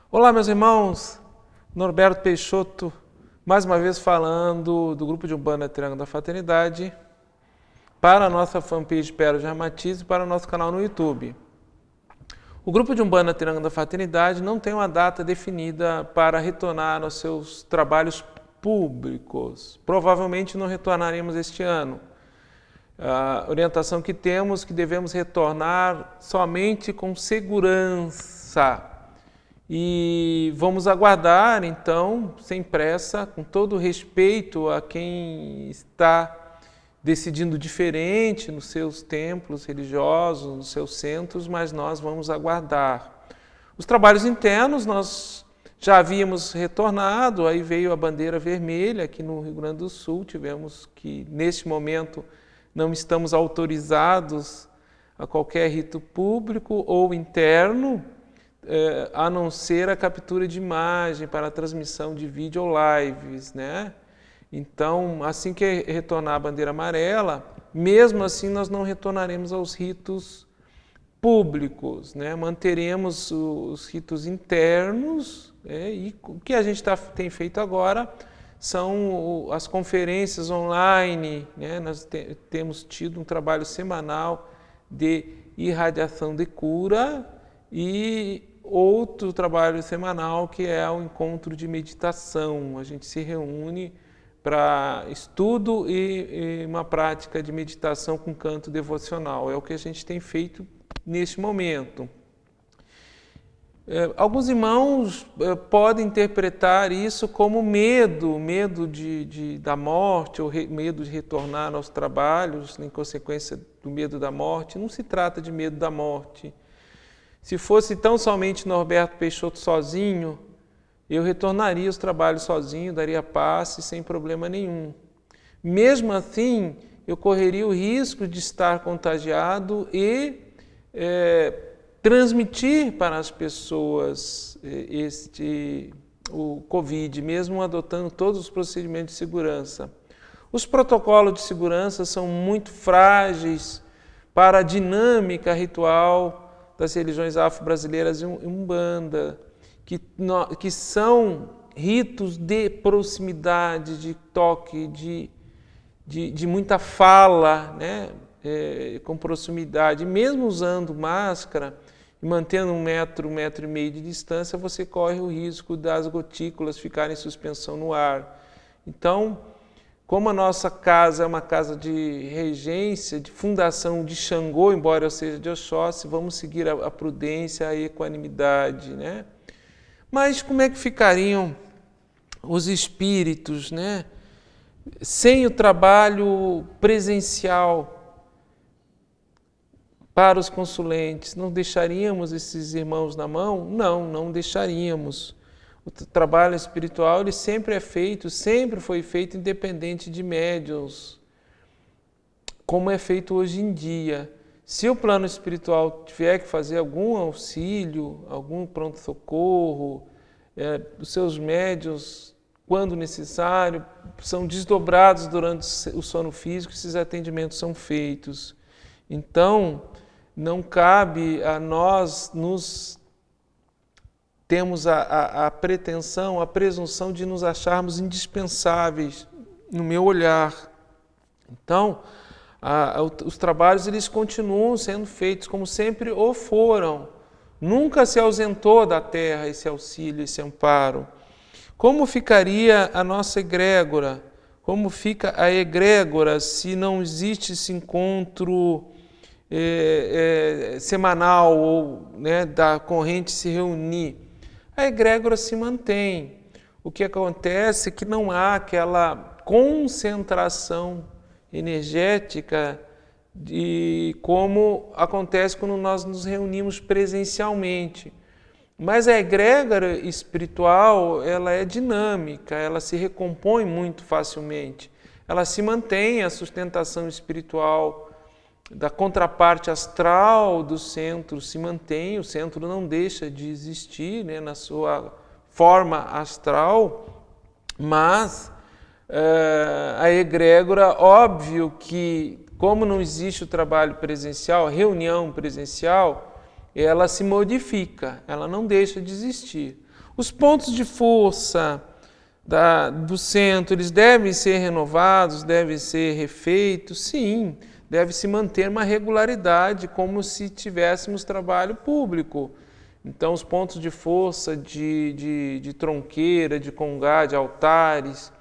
Olá, meus irmãos, Norberto Peixoto, mais uma vez falando do grupo de Umbanda Triângulo da Fraternidade para a nossa fanpage Pérola de Ramatiz e para o nosso canal no YouTube. O grupo de Umbanda Triângulo da Fraternidade não tem uma data definida para retornar aos seus trabalhos públicos. Provavelmente não retornaremos este ano. A orientação que temos é que devemos retornar somente com segurança. E vamos aguardar, então, sem pressa, com todo respeito a quem está decidindo diferente nos seus templos religiosos, nos seus centros, mas nós vamos aguardar. Os trabalhos internos nós já havíamos retornado, aí veio a bandeira vermelha aqui no Rio Grande do Sul, tivemos que, neste momento, não estamos autorizados a qualquer rito público ou interno, a não ser a captura de imagem para a transmissão de vídeo ou lives, né? Então, assim que retornar a bandeira amarela, mesmo assim nós não retornaremos aos ritos públicos, né? Manteremos os ritos internos, e o que a gente tem feito agora são as conferências online, né? Nós temos tido um trabalho semanal de irradiação de cura e outro trabalho semanal que é o encontro de meditação. A gente se reúne para estudo e uma prática de meditação com canto devocional. É o que a gente tem feito neste momento. Alguns irmãos podem interpretar isso como medo da morte, ou medo de retornar aos trabalhos, em consequência do medo da morte. Não se trata de medo da morte. Se fosse tão somente Norberto Peixoto sozinho, eu retornaria aos trabalhos sozinho, daria passe sem problema nenhum. Mesmo assim, eu correria o risco de estar contagiado e transmitir para as pessoas o Covid, mesmo adotando todos os procedimentos de segurança. Os protocolos de segurança são muito frágeis para a dinâmica ritual das religiões afro-brasileiras e Umbanda, que são ritos de proximidade, de toque, de muita fala, né? Com proximidade. Mesmo usando máscara e mantendo 1 metro, 1,5 metro de distância, você corre o risco das gotículas ficarem em suspensão no ar. Então, como a nossa casa é uma casa de regência, de fundação de Xangô, embora eu seja de Oxóssi, vamos seguir a prudência, a equanimidade, né? Mas como é que ficariam os espíritos, né? Sem o trabalho presencial para os consulentes? Não deixaríamos esses irmãos na mão? Não deixaríamos. O trabalho espiritual ele sempre foi feito independente de médiuns, como é feito hoje em dia. Se o plano espiritual tiver que fazer algum auxílio, algum pronto-socorro, os seus médiuns, quando necessário, são desdobrados durante o sono físico, esses atendimentos são feitos. Então, não cabe a nós temos a pretensão, a presunção de nos acharmos indispensáveis, no meu olhar. Então, os trabalhos eles continuam sendo feitos como sempre o foram. Nunca se ausentou da terra esse auxílio, esse amparo. Como ficaria a nossa egrégora? Como fica a egrégora se não existe esse encontro semanal ou, né, da corrente se reunir? A egrégora se mantém. O que acontece é que não há aquela concentração energética como acontece quando nós nos reunimos presencialmente. Mas a egrégora espiritual, ela é dinâmica, ela se recompõe muito facilmente. Ela se mantém, a sustentação espiritual da contraparte astral do centro se mantém, o centro não deixa de existir, né, na sua forma astral, mas a egrégora, óbvio que, como não existe o trabalho presencial, a reunião presencial, ela se modifica, ela não deixa de existir. Os pontos de força do centro, eles devem ser renovados, devem ser refeitos? Sim, deve-se manter uma regularidade, como se tivéssemos trabalho público. Então, os pontos de força de tronqueira, de congá, de altares,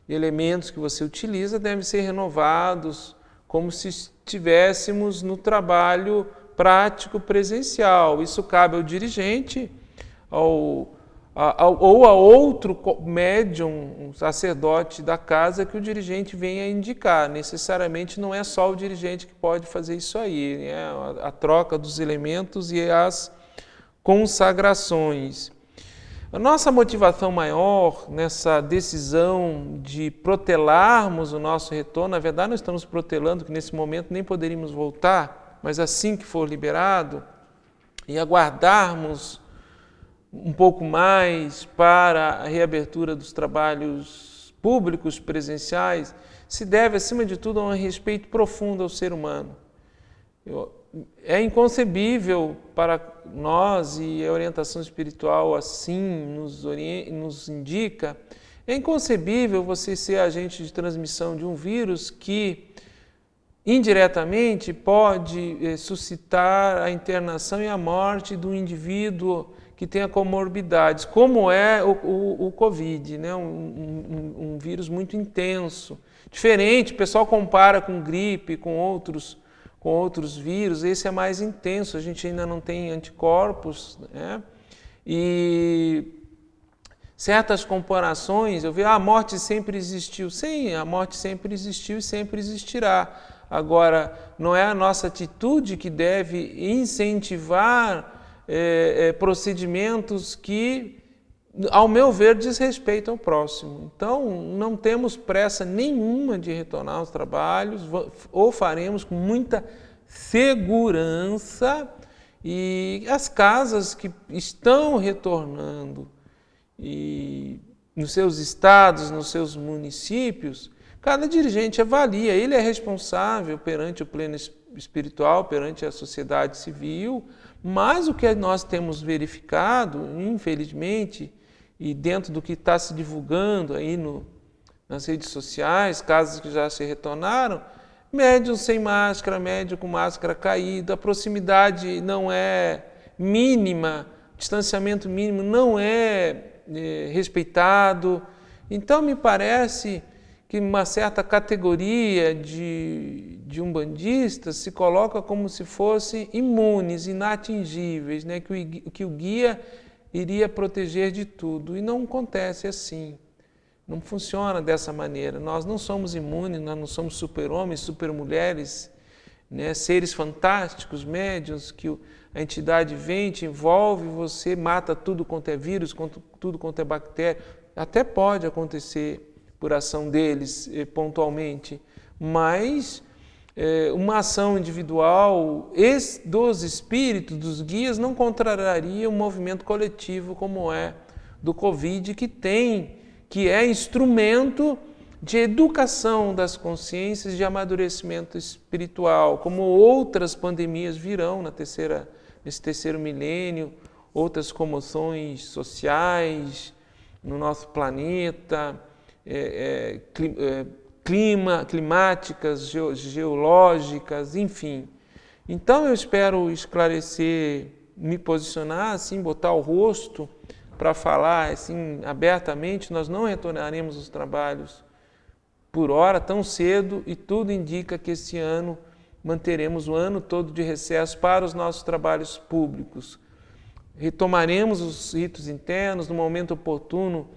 elementos que você utiliza devem ser renovados, como se estivéssemos no trabalho prático presencial. Isso cabe ao dirigente, ou a outro médium, um sacerdote da casa que o dirigente venha indicar. Necessariamente não é só o dirigente que pode fazer isso aí, né? A troca dos elementos e as consagrações. A nossa motivação maior nessa decisão de protelarmos o nosso retorno, na verdade nós estamos protelando que nesse momento nem poderíamos voltar, mas assim que for liberado, e aguardarmos um pouco mais para a reabertura dos trabalhos públicos presenciais, se deve, acima de tudo, a um respeito profundo ao ser humano. É inconcebível para nós, e a orientação espiritual assim nos indica, é inconcebível você ser agente de transmissão de um vírus que indiretamente pode suscitar a internação e a morte do indivíduo que tenha comorbidades, como é o Covid, né? Um vírus muito intenso. Diferente, o pessoal compara com gripe, com outros vírus, esse é mais intenso, a gente ainda não tem anticorpos, né? E certas comparações, eu vi, a morte sempre existiu. Sim, a morte sempre existiu e sempre existirá. Agora, não é a nossa atitude que deve incentivar procedimentos que, ao meu ver, desrespeitam o próximo. Então, não temos pressa nenhuma de retornar aos trabalhos, ou faremos com muita segurança, e as casas que estão retornando e nos seus estados, nos seus municípios, cada dirigente avalia, ele é responsável perante o plano espiritual, perante a sociedade civil, mas o que nós temos verificado, infelizmente, e dentro do que está se divulgando aí nas redes sociais, casos que já se retornaram, médium sem máscara, médium com máscara caída, a proximidade não é mínima, distanciamento mínimo não é respeitado. Então, me parece que uma certa categoria de umbandistas se coloca como se fossem imunes, inatingíveis, né? que o guia iria proteger de tudo. E não acontece assim. Não funciona dessa maneira. Nós não somos imunes, nós não somos super-homens, super-mulheres, né? Seres fantásticos, médiuns, que a entidade vem, te envolve, você mata tudo quanto é vírus, tudo quanto é bactéria. Até pode acontecer por ação deles pontualmente, mas uma ação individual dos espíritos, dos guias, não contrariaria um movimento coletivo como é do Covid, que é instrumento de educação das consciências, de amadurecimento espiritual, como outras pandemias virão nesse terceiro milênio, outras comoções sociais no nosso planeta, climáticas, geológicas, enfim. Então eu espero esclarecer, me posicionar, assim, botar o rosto para falar assim abertamente. Nós não retornaremos os trabalhos por hora tão cedo, e tudo indica que esse ano manteremos o ano todo de recesso para os nossos trabalhos públicos. Retomaremos os ritos internos no momento oportuno.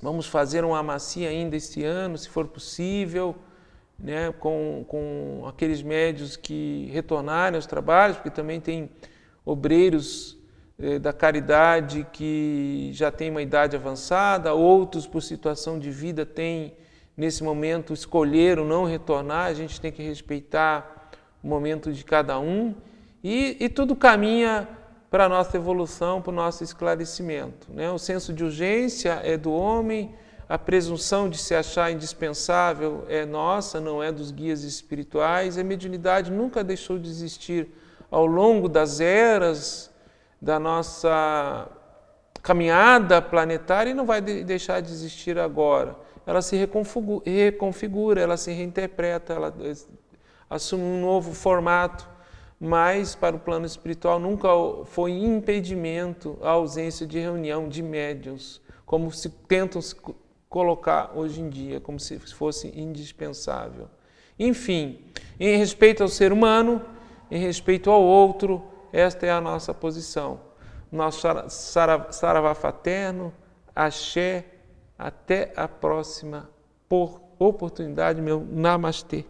Vamos fazer uma amacia ainda este ano, se for possível, né, com aqueles médios que retornarem aos trabalhos, porque também tem obreiros da caridade que já têm uma idade avançada, outros por situação de vida têm, nesse momento, escolheram não retornar. A gente tem que respeitar o momento de cada um, e tudo caminha para a nossa evolução, para o nosso esclarecimento, né? O senso de urgência é do homem, a presunção de se achar indispensável é nossa, não é dos guias espirituais. A mediunidade nunca deixou de existir ao longo das eras da nossa caminhada planetária e não vai deixar de existir agora. Ela se reconfigura, ela se reinterpreta, ela assume um novo formato, mas para o plano espiritual nunca foi impedimento a ausência de reunião de médiuns, como se tentam se colocar hoje em dia, como se fosse indispensável. Enfim, em respeito ao ser humano, em respeito ao outro, esta é a nossa posição. Nosso saravá fraterno, axé, até a próxima oportunidade, meu namastê.